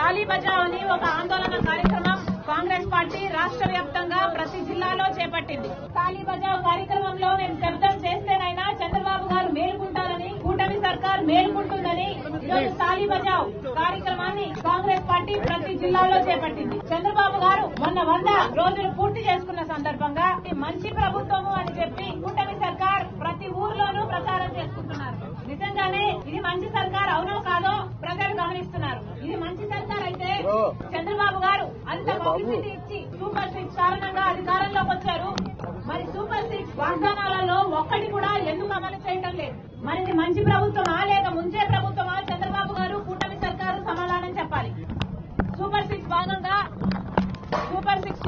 తాళీ బచావ్ అని ఒక ఆందోళన కార్యక్రమం కాంగ్రెస్ పార్టీ రాష్ట్ర వ్యాప్తంగా ప్రతి జిల్లాలో చేపట్టింది. తాళీ బచావ్ కార్యక్రమంలో మేము శబ్దం చేస్తేనైనా చంద్రబాబు గారు మేలుకుంటారని, కూటమి సర్కార్ మేలుకుంటుందని ఈరోజు తాళీ బచావ్ కార్యక్రమాన్ని కాంగ్రెస్ పార్టీ ప్రతి జిల్లాలో చేపట్టింది. చంద్రబాబు గారు మొన్న 100 రోజులు పూర్తి చేసుకున్న సందర్భంగా మంచి ప్రభుత్వము అని చెప్పి కూటమి సర్కార్ ప్రతి ఊర్లోనూ ప్రచారం చేసుకుంటున్నారు. నిజంగానే ఇది మంచి సర్కార్ అవునో కాదో ప్రజలు గమనిస్తున్నారు. ఇది మంచి సర్కార్ అయితే చంద్రబాబు గారు అంత పబ్లిసిటీ ఇచ్చి సూపర్ 6 కారణంగా అధికారంలోకి వచ్చారు. మరి సూపర్ 6 వాగ్దానాలలో ఒక్కటి కూడా ఎందుకు అమలు చేయడం లేదు? మరి ఇది మంచి ప్రభుత్వమా లేక ముంచే ప్రభుత్వమా? చంద్రబాబు గారు కూటమి సర్కారు సమాధానం చెప్పాలి. సూపర్ 6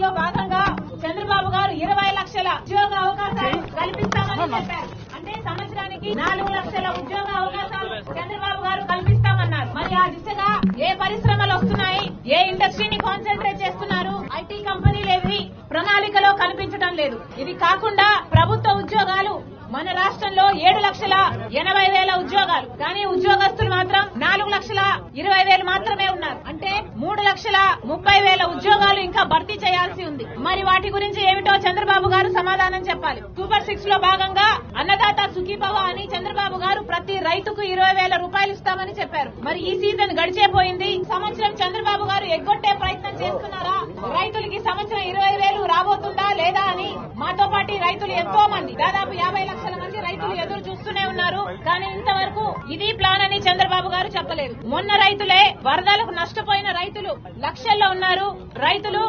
లో భాగంగా చంద్రబాబు గారు 20 లక్షల ఉద్యోగ అవకాశాలు కల్పిస్తామని చెప్పారు. అంటే సంవత్సరానికి 4 లక్షల ఉద్యోగ అవకాశాలు చంద్రబాబు గారు కల్పిస్తామన్నారు. మరి ఆ దిశగా ఏ పరిశ్రమలు వస్తున్నాయి, ఏ ఇండస్ట్రీని కాన్సన్ట్రేట్ చేస్తున్నారు? ఐటీ కంపెనీలేవి ప్రణాళికలో కనిపించడం లేదు. ఇది కాకుండా ప్రభుత్వ ఉద్యోగాలు మన రాష్ట్రంలో 7,80,000 ఉద్యోగాలు, కానీ ఉద్యోగస్తులు మాత్రం 4,20,000 మాత్రమే ఉన్నారు. అంటే 3,30,000 ఉద్యోగాలు ఇంకా భర్తీ చేయాల్సి ఉంది. మరి వాటి గురించి ఏమిటో చంద్రబాబు గారు సమాధానం చెప్పాలి. సూపర్ 6 లో భాగంగా అన్నదాత సుఖీభవ అని చంద్రబాబు గారు ప్రతి రైతుకు 20,000 రూపాయలు ఇస్తామని చెప్పారు. మరి ఈ సీజన్ గడిచేపోయింది. సంవత్సరం చంద్రబాబు గారు ఎగ్గొట్టే ప్రయత్నం చేస్తున్నారా? రైతులకి సంవత్సరం 20,000 రాబోతుందా లేదా అని మాతో పాటు రైతులు ఎంతో మంది, దాదాపు 50 లక్షల మంది రైతులు ఎదురు చూస్తూనే ఉన్నారు. కానీ ఇంతవరకు ఇది ప్లాన్ అని చంద్రబాబు గారు చెప్పలేదు. మొన్న రైతులే వరదలకు నష్టపోయిన రైతులు లక్షల్లో ఉన్నారు. రైతులు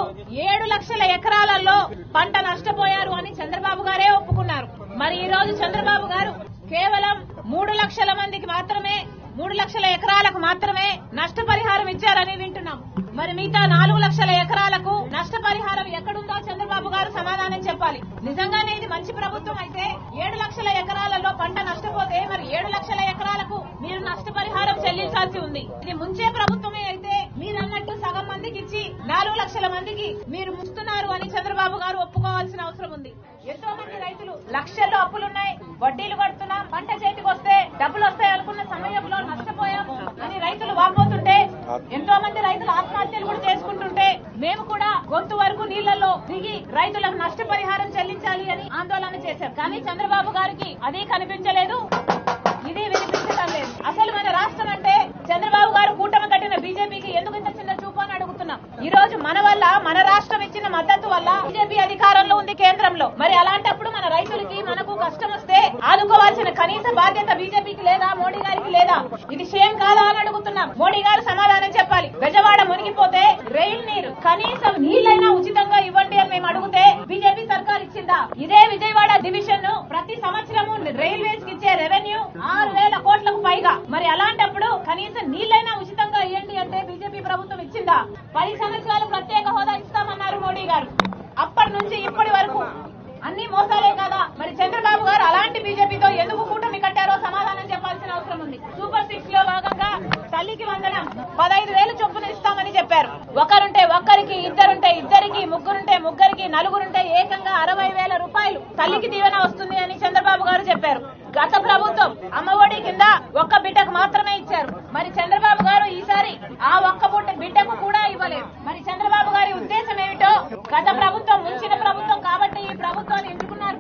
7 లక్షల ఎకరాలలో పంట నష్టపోయారు అని చంద్రబాబు గారే ఒప్పుకున్నారు. మరి ఈ రోజు చంద్రబాబు గారు కేవలం 3 లక్షల మందికి మాత్రమే, 3 లక్షల ఎకరాలకు మాత్రమే నష్టపరిహారం ఇచ్చారని వింటున్నాం. మరి మిగతా 4 లక్షల ఎకరాలకు నష్టపరిహారం ఎక్కడుందో చంద్రబాబు గారు సమాధానం చెప్పాలి. నిజంగానే ఇది మంచి ప్రభుత్వం అయితే 7 లక్షల ఎకరాలలో పంట నష్టపోతే మరి 7 లక్షల ఎకరాలకు మీరు నష్టపరిహారం చెల్లించాల్సి ఉంది. ఇది ముంచే ప్రభుత్వమే అయితే మీరన్నట్టు సగం మందికి ఇచ్చి 4 లక్షల మందికి మీరు ముస్తున్నారు అని చంద్రబాబు గారు ఒప్పుకోవాల్సిన అవసరం ఉంది. ఎంతో మంది రైతులు లక్షల్లో అప్పులున్నాయి, వడ్డీలు కడుతున్నాం, పంట చేతికి వస్తే డబ్బులు వస్తాయి అనుకున్న సమయంలో నష్టపోయాము అని రైతులు వాపోతుంటే, ఎంతో మంది రైతులు ఆత్మహత్యలు కూడా చేసుకుంటుంటే మేము కూడా గొంతు వరకు నీళ్లలో దిగి రైతులకు నష్టపరిహారం చెల్లించాలి అని ఆందోళన చేశారు. కానీ చంద్రబాబు గారికి అది కనిపించలేదు, ఇది వినిపించడం లేదు. అసలు మన రాష్ట్రం అంటే చంద్రబాబు గారు కూటమి కట్టిన బీజేపీకి ఎందుకు ఇంత చిన్న చూపు అని అడుగుతున్నాం. ఈ రోజు మన వల్ల, మన రాష్ట్రం ఇచ్చిన మద్దతు వల్ల బీజేపీ అధికారంలో ఉంది కేంద్రంలో. మరి అలాంటప్పుడు మన రైతులకి మనకు కష్టం వస్తే ఆదుకోవాల్సిన కనీస బాధ్యత బీజేపీకి లేదా, మోడీ గారికి లేదా? ఇది షేమ్ కాదా అని అడుగుతున్నాం. మోడీ గారు సమాధానం చెప్పాలి. బెజవాడ మునిగిపోతే రైల్ నీరు కనీసం నీళ్లైనా ఉచితంగా ఇవ్వండి అని మేము అడిగితే బీజేపీ సర్కార్ ఇచ్చిందా? ఇదే విజయవాడ డివిజన్ ప్రతి సంవత్సరము రైల్వేస్ కి ఇచ్చే రెవెన్యూ 6,000 కోట్లకు పైగా. మరి అలాంటప్పుడు కనీసం నీళ్లైనా ఉచితంగా ఇవ్వండి అంటే బీజేపీ ప్రభుత్వం ఇచ్చిందా? 10 సంవత్సరాలు ప్రత్యేక హోదా ఇస్తామన్నారు మోడీ గారు. అప్పటి నుంచి ఇప్పటి వరకు అన్ని మోసాలే కదా. మరి చంద్రబాబు గారు అలాంటి బీజేపీతో ఎందుకు కూటమి కట్టారో సమాధానం చెప్పాల్సిన అవసరం ఉంది. సూపర్ 6 లో భాగంగా తల్లికి వందనం 15,000 చొప్పున ఇస్తామని చెప్పారు. ఒకరుంటే ఒక్కరికి, ఇద్దరుంటే ఇద్దరికి, ముగ్గురుంటే ముగ్గురికి, నలుగురుంటే ఏకంగా 60,000 రూపాయలు తల్లికి దీవెన వస్తుంది అని చంద్రబాబు గారు చెప్పారు. గత ప్రభుత్వం అమ్మఒడి కింద ఒక్క బిడ్డకు మాత్రమే ఇచ్చారు. మరి చంద్రబాబు గారు ఈసారి ఆ ఒక్క బిడ్డకు కూడా ఇవ్వలేదు. మరి చంద్రబాబు గారి ఉద్దేశం ఏమిటో? గత ప్రభుత్వం ముంచిన ప్రభుత్వం కాబట్టి ఈ ప్రభుత్వాన్ని ఎంచుకున్నారు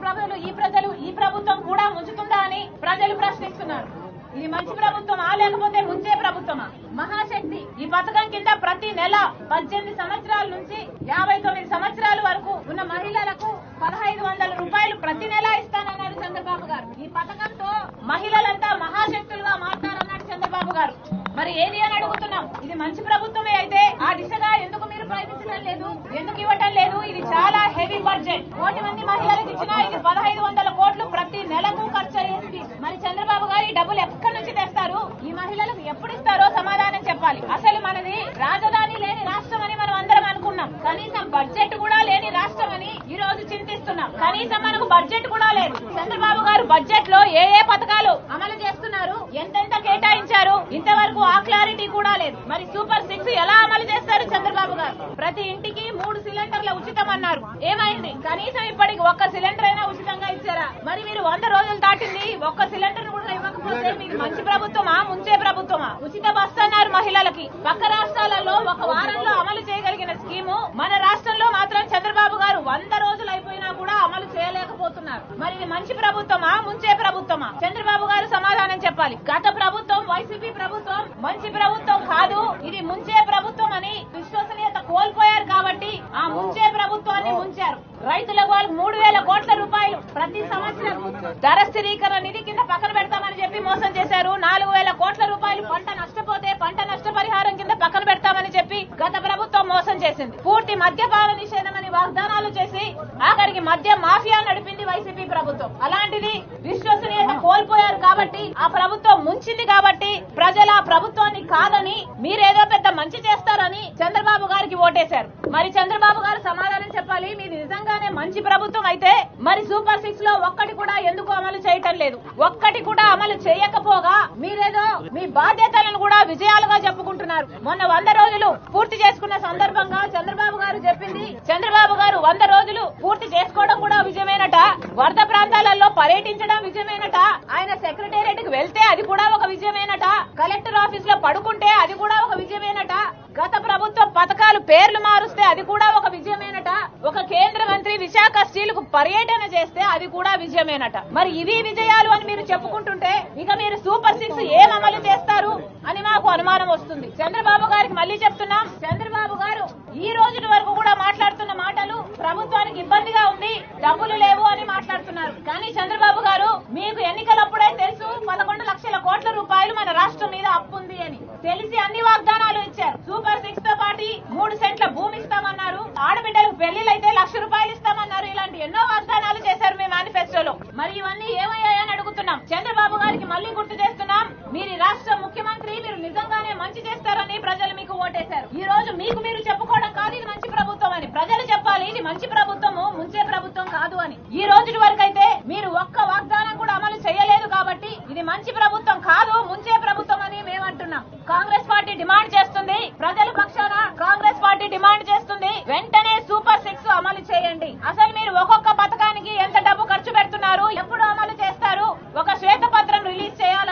ప్రజలు. ఈ ప్రభుత్వం కూడా ముంచుతుందా అని ప్రజలు ప్రశ్నిస్తున్నారు. ఇది మంచి ప్రభుత్వమా లేకపోతే ముంచే ప్రభుత్వమా? మహాశక్తి ఈ పథకం కింద ప్రతి నెల 18 సంవత్సరాల నుంచి 59 సంవత్సరాల వరకు ఉన్న మహిళలకు 1,500 రూపాయలు ప్రతి నెల ఇస్తానన్నారు చంద్రబాబు గారు. ఈ పథకంతో మహిళలంతా మహాశక్తులుగా మారుతారన్నాడు చంద్రబాబు గారు. మరి ఏది అని అడుగుతున్నాం. ఇది మంచి ప్రభుత్వమే అయితే ఆ దిశగా ఎందుకు మీరు ప్రయత్నించడం లేదు? ఎందుకు ఇవ్వటం లేదు? ఇది చాలా హెవీ బడ్జెట్. 1,000 మంది మహిళలకు ఇచ్చినా ఇది 1,500 కోట్లు ప్రతి నెలకు ఖర్చు అయ్యేది. మరి చంద్రబాబు గారు ఈ డబ్బులు ఎక్కడి నుంచి తెస్తారు? ఈ మహిళలకు ఎప్పుడు ఇస్తారో సమాధానం చెప్పాలి. అసలు మనది రాజధాని లేని రాష్ట్రం అని మనం అందరం అనుకున్నాం. కనీసం బడ్జెట్ కూడా లేని రాష్ట్రం అని ఈ రోజు చింతిస్తున్నాం. కనీసం మనకు బడ్జెట్ కూడా లేదు. చంద్రబాబు గారు బడ్జెట్ లో ఏ పథకాలు అమలు చేస్తున్నారు, ఎంతెంత కేటాయించారు, ఇంతవరకు ఆ క్లారిటీ కూడా లేదు. మరి సూపర్ 6 ఎలా అమలు చేస్తారు చంద్రబాబు గారు? ప్రతి ఇంటికి 3 సిలిండర్ల ఉచితం అన్నారు. ఏమైంది? కనీసం ఇప్పటికి 1 సిలిండర్ అయినా ఉచితంగా ఇచ్చారా? మరి మీరు 100 రోజులు దాటింది, 1 సిలిండర్ కూడా ఇవ్వకపోతే కాకపోతే మీది మంచి ప్రభుత్వమా ముంచే ప్రభుత్వమా? ఉచిత బస్సు అన్నారు మహిళలకి. పక్క రాష్ట్రాలలో ఒక వారంలో అమలు చేయగలిగిన స్కీము మన రాష్ట్రంలో మాత్రం చంద్రబాబు గారు 100 రోజులు అయిపోయినా కూడా అమలు చేయలేకపోతున్నారు. మరి ఇది మంచి ప్రభుత్వమా ముంచే ప్రభుత్వమా? చంద్రబాబు గారు సమాధానం చెప్పాలి. గత ప్రభుత్వం వైసీపీ ప్రభుత్వం మంచి ప్రభుత్వం కాదు, ఇది ముంచే ప్రభుత్వం అని విశ్వసనీయత కోల్పోయారు కాబట్టి ఆ ముంచే ప్రభుత్వాన్ని ముంచారు. రైతులకు వాళ్ళకి 3,000 కోట్ల రూపాయలు ప్రతి సంవత్సరం ధర స్థిరీకరణ నిధి కింద పక్కన పెడతామని చెప్పి మోసం చేశారు. 4,000 కోట్ల రూపాయలు పంట నష్టపోతే పంట నష్టపరిహారం కింద పక్కన పెడతామని చెప్పి గత ప్రభుత్వం మోసం చేసింది. పూర్తి మద్యపాన నిషేధం అని వాగ్దానాలు చేసి ఆఖరికి మద్య మాఫియా నడిపింది వైసీపీ ప్రభుత్వం. అలాంటిది విశ్వసనీయత కోల్పోయారు కాబట్టి ఆ ప్రభుత్వం ముంచింది కాబట్టి ప్రజల ప్రభుత్వాన్ని కాదని మీరేదో పెద్ద మంచి చేస్తారని చంద్రబాబు గారికి ఓటేశారు. మరి చంద్రబాబు గారు సమాధానం చెప్పాలి. మీది నిజంగానే మంచి ప్రభుత్వం అయితే మరి సూపర్ 6 లో ఒక్కటి కూడా ఎందుకు అమలు చేయటం లేదు? ఒక్కటి కూడా అమలు చేయకపోగా మీరేదో మీ బాధ్యతలను కూడా విజయాలుగా చెప్పుకుంటున్నారు. మొన్న 100 రోజులు పూర్తి చేసుకున్న సందర్భంగా చంద్రబాబు గారు చెప్పింది, చంద్రబాబు గారు 100 రోజులు పూర్తి చేసుకోవడం కూడా విజయమేనట, వరద ప్రాంతాలలో పర్యటించడం విజయమేనట, ఆయన సెక్రటేరియట్ కి వెళ్తే అది కూడా ఒక విజయమేనట, కలెక్టర్ ఆఫీస్ లో పడుకుంటే అది కూడా ఒక విజయమేనట, గత ప్రభుత్వ పథకాలు పేర్లు మారుస్తే అది కూడా ఒక విజయమేనట, ఒక కేంద్ర మంత్రి విశాఖ స్టీలుకు పర్యటన చేస్తే అది కూడా విజయమేనట. మరి ఇవి విజయాలు అని మీరు చెప్పుకుంటుంటే ఇక మీరు సూపర్ 6 ఏం అమలు చేస్తారు అని మాకు అనుమానం వస్తుంది. చంద్రబాబు గారికి మళ్ళీ చెప్తున్నాం, చంద్రబాబు గారు ఈ రోజు వరకు కూడా మాట్లాడుతున్న మాటలు ప్రభుత్వానికి ఇబ్బందిగా ఉంది, డబ్బులు లేవు అని మాట్లాడుతున్నారు. కానీ చంద్రబాబు గారు మీకు ఎన్నికలప్పుడే తెలుసు 11 లక్షల కోట్ల రూపాయలు మన రాష్ట్రం మీద అప్పు ఉంది అని తెలిసి అన్ని వాగ్దానాలు ఇచ్చారు. సూపర్ 6 తో పాటు 3 సెంట్ల భూమి ఇస్తామన్నారు, ఆడబిడ్డలకు పెళ్లిలైతే 1,00,000 రూపాయలు ఇస్తామన్నారు. ఇలాంటి ఎన్నో వాగ్దానాలు చేశారు మీ మేనిఫెస్టోలో. మరి ఇవన్నీ ఏమయ్యాయని అడుగుతున్నాం. చంద్రబాబు గారికి మళ్ళీ గుర్తు చేస్తున్నాం, మీరు రాష్ట్ర ముఖ్యమంత్రి, మీరు నిజంగానే మంచి చేస్తారని ప్రజలు మీకు ఓటేశారు. ఈ రోజు మీకు మీరు చెప్పుకోవడం కాదు ఇది మంచి ప్రభుత్వం అని, ప్రజలు చెప్పాలి ఇది మంచి ప్రభుత్వము ముంచే ప్రభుత్వం కాదు అని. ఈ రోజు వరకు అయితే మీరు ఒక్క వాగ్దానం కూడా అమలు చేయలేదు కాబట్టి ఇది మంచి ప్రభుత్వం కాదు ముంచే ప్రభుత్వం అని మేమంటున్నాం. కాంగ్రెస్ పార్టీ డిమాండ్ చేస్తుంది, ప్రజల పక్షాన కాంగ్రెస్ పార్టీ డిమాండ్ చేస్తుంది, వెంటనే సూపర్ 6 అమలు చేయండి. అసలు మీరు ఒక్కొక్క పథకానికి ఎంత డబ్బు ఖర్చు పెడుతున్నారు, ఎప్పుడు అమలు చేస్తారు, ఒక శ్వేతపత్రం రిలీజ్ చేయాలి.